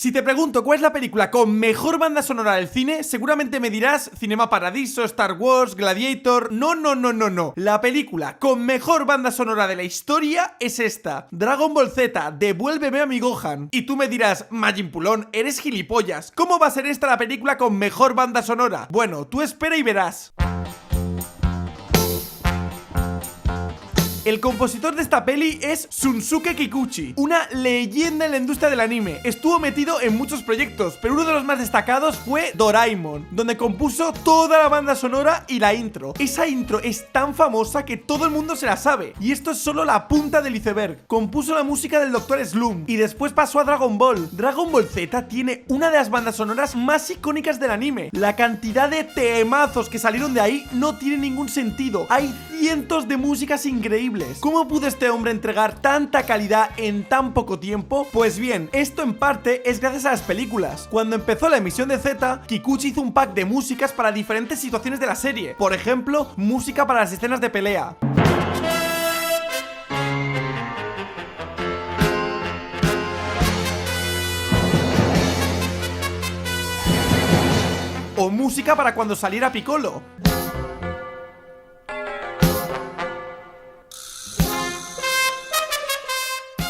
Si te pregunto cuál es la película con mejor banda sonora del cine, seguramente me dirás Cinema Paradiso, Star Wars, Gladiator... No. La película con mejor banda sonora de la historia es esta: Dragon Ball Z, devuélveme a mi Gohan. Y tú me dirás, Majin Pulón, eres gilipollas, ¿cómo va a ser esta la película con mejor banda sonora? Bueno, tú espera y verás. El compositor de esta peli es Shunsuke Kikuchi, una leyenda en la industria del anime. Estuvo metido en muchos proyectos, pero uno de los más destacados fue Doraemon, donde compuso toda la banda sonora y la intro. Esa intro es tan famosa que todo el mundo se la sabe, y esto es solo la punta del iceberg. Compuso la música del Dr. Slump y después pasó a Dragon Ball. Dragon Ball Z tiene una de las bandas sonoras más icónicas del anime. La cantidad de temazos que salieron de ahí no tiene ningún sentido. Hay cientos de músicas increíbles. ¿Cómo pudo este hombre entregar tanta calidad en tan poco tiempo? Pues bien, esto en parte es gracias a las películas. Cuando empezó la emisión de Z, Kikuchi hizo un pack de músicas para diferentes situaciones de la serie. Por ejemplo, música para las escenas de pelea, o música para cuando saliera Piccolo.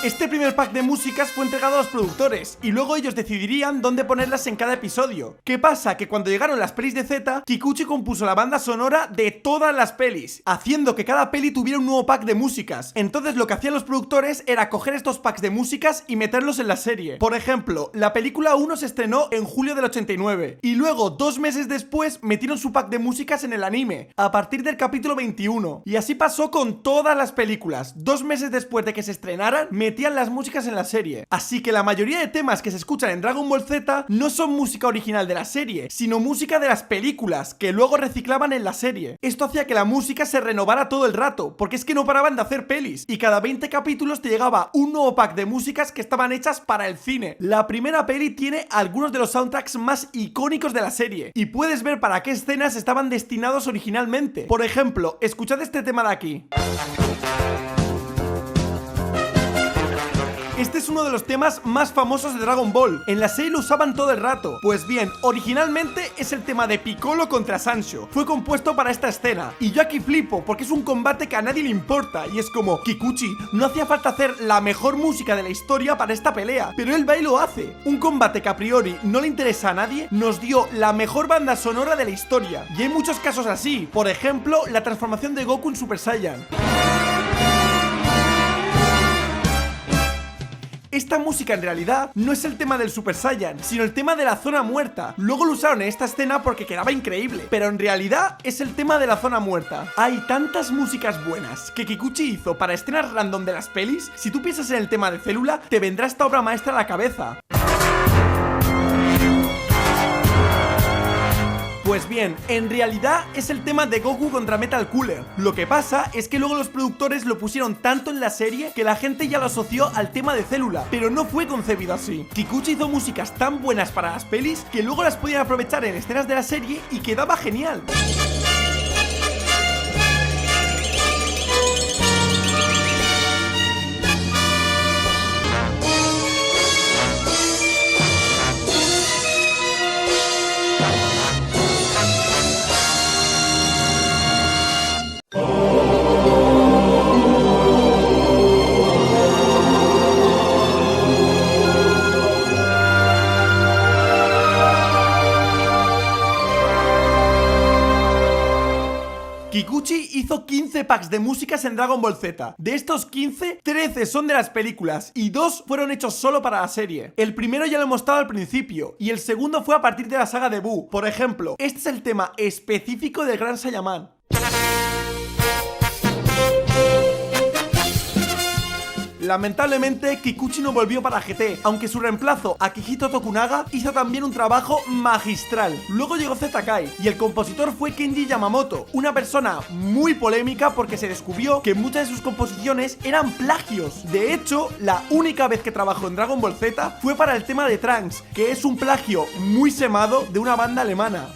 Este primer pack de músicas fue entregado a los productores y luego ellos decidirían dónde ponerlas en cada episodio. ¿Qué pasa? Que cuando llegaron las pelis de Z, Kikuchi compuso la banda sonora de todas las pelis, haciendo que cada peli tuviera un nuevo pack de músicas. Entonces lo que hacían los productores era coger estos packs de músicas y meterlos en la serie. Por ejemplo, la película 1 se estrenó en julio del 89 y luego 2 meses después metieron su pack de músicas en el anime, a partir del capítulo 21. Y así pasó con todas las películas. 2 meses después de que se estrenaran, metían las músicas en la serie. Así que la mayoría de temas que se escuchan en Dragon Ball Z no son música original de la serie, sino música de las películas, que luego reciclaban en la serie. Esto hacía que la música se renovara todo el rato, porque es que no paraban de hacer pelis, y cada 20 capítulos te llegaba un nuevo pack de músicas que estaban hechas para el cine. La primera peli tiene algunos de los soundtracks más icónicos de la serie, y puedes ver para qué escenas estaban destinados originalmente. Por ejemplo, escuchad este tema de aquí. Este es uno de los temas más famosos de Dragon Ball. En la serie lo usaban todo el rato. Pues bien, originalmente es el tema de Piccolo contra Sancho. Fue compuesto para esta escena. Y yo aquí flipo, porque es un combate que a nadie le importa. Y es como, Kikuchi, no hacía falta hacer la mejor música de la historia para esta pelea, pero él va y lo hace. Un combate que a priori no le interesa a nadie, nos dio la mejor banda sonora de la historia. Y hay muchos casos así. Por ejemplo, la transformación de Goku en Super Saiyan. Esta música en realidad no es el tema del Super Saiyan, sino el tema de la zona muerta. Luego lo usaron en esta escena porque quedaba increíble, pero en realidad es el tema de la zona muerta. Hay tantas músicas buenas que Kikuchi hizo para escenas random de las pelis. Si tú piensas en el tema de Célula, te vendrá esta obra maestra a la cabeza. Pues bien, en realidad es el tema de Goku contra Metal Cooler. Lo que pasa es que luego los productores lo pusieron tanto en la serie que la gente ya lo asoció al tema de Célula, pero no fue concebido así. Kikuchi hizo músicas tan buenas para las pelis que luego las podían aprovechar en escenas de la serie y quedaba genial. Kikuchi hizo 15 packs de músicas en Dragon Ball Z. De estos 15, 13 son de las películas y 2 fueron hechos solo para la serie. El primero ya lo he mostrado al principio y el segundo fue a partir de la saga de Buu. Por ejemplo, este es el tema específico del Gran Saiyaman. Lamentablemente, Kikuchi no volvió para GT, aunque su reemplazo, Akihito Tokunaga, hizo también un trabajo magistral. Luego llegó Z-Kai y el compositor fue Kenji Yamamoto, una persona muy polémica porque se descubrió que muchas de sus composiciones eran plagios. De hecho, la única vez que trabajó en Dragon Ball Z fue para el tema de Trunks, que es un plagio muy semado de una banda alemana.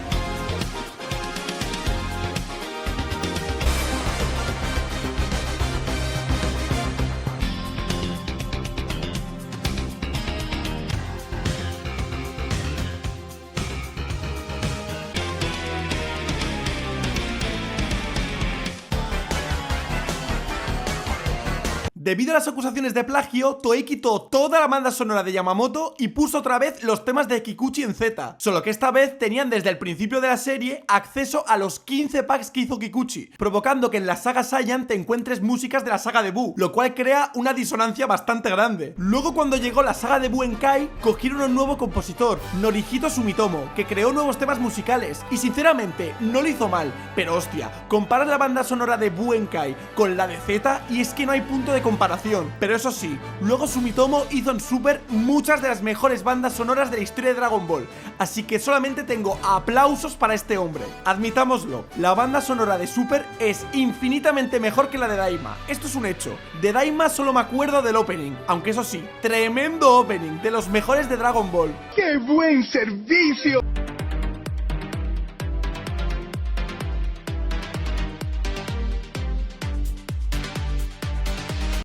Debido a las acusaciones de plagio, Toei quitó toda la banda sonora de Yamamoto y puso otra vez los temas de Kikuchi en Z, solo que esta vez tenían desde el principio de la serie acceso a los 15 packs que hizo Kikuchi, provocando que en la saga Saiyan te encuentres músicas de la saga de Buu, lo cual crea una disonancia bastante grande. Luego, cuando llegó la saga de Buenkai, cogieron a un nuevo compositor, Norihito Sumitomo, que creó nuevos temas musicales y sinceramente no lo hizo mal, pero hostia, comparas la banda sonora de Buenkai con la de Z y es que no hay punto de comparación. Pero eso sí, luego Sumitomo hizo en Super muchas de las mejores bandas sonoras de la historia de Dragon Ball, así que solamente tengo aplausos para este hombre. Admitámoslo, la banda sonora de Super es infinitamente mejor que la de Daima, esto es un hecho. De Daima solo me acuerdo del opening, aunque eso sí, tremendo opening, de los mejores de Dragon Ball. ¡Qué buen servicio!